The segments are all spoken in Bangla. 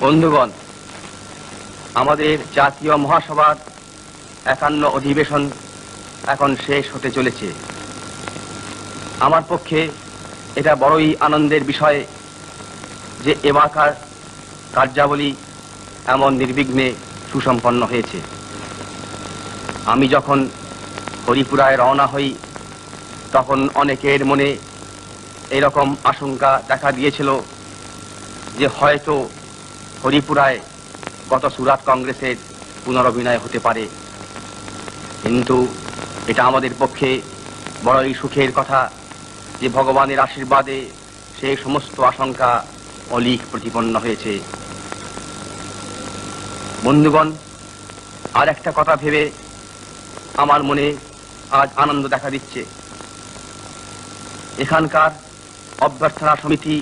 বন্ধুগণ, আমাদের জাতীয় মহাসভার ৫১ অধিবেশন এখন শেষ হতে চলেছে। আমার পক্ষে এটা বড়ই আনন্দের বিষয় যে এবারকার কার্যাবলী এমন নির্বিঘ্নে সুসম্পন্ন হয়েছে। আমি যখন হরিপুরায় রওনা হই তখন অনেকের মনে এরকম আশঙ্কা দেখা দিয়েছিল যে হয়তো হরিপুরায় গত সুরাট কংগ্রেসের পুনরভিনয় হতে পারে, কিন্তু এটা আমাদের পক্ষে বড়ই সুখের কথা যে ভগবানের আশীর্বাদে সেই সমস্ত আশঙ্কা অলীক প্রতিপন্ন হয়েছে। বন্ধুগণ, আর একটা কথা ভেবে আমার মনে আজ আনন্দ দেখা দিচ্ছে। এখানকার অভ্যর্থনা সমিতি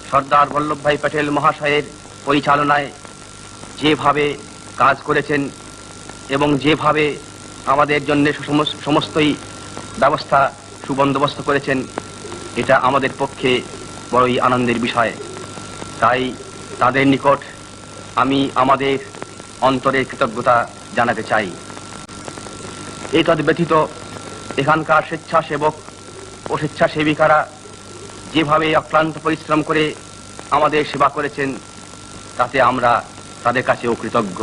সর্দার বল্লভভাই প্যাটেল মহাশয়ের পরিচালনায় যেভাবে কাজ করেছেন এবং যেভাবে আমাদের জন্য সমস্তই ব্যবস্থা সুবন্দোবস্ত করেছেন, এটা আমাদের পক্ষে বড়ই আনন্দের বিষয়। তাই তাদের নিকট আমি আমাদের অন্তরের কৃতজ্ঞতা জানাতে চাই। এতদ ব্যতীত এখানকার স্বেচ্ছাসেবক ও স্বেচ্ছাসেবিকারা যেভাবে অক্লান্ত পরিশ্রম করে আমাদের সেবা করেছেন, তাতে আমরা তাদের কাছেও কৃতজ্ঞ।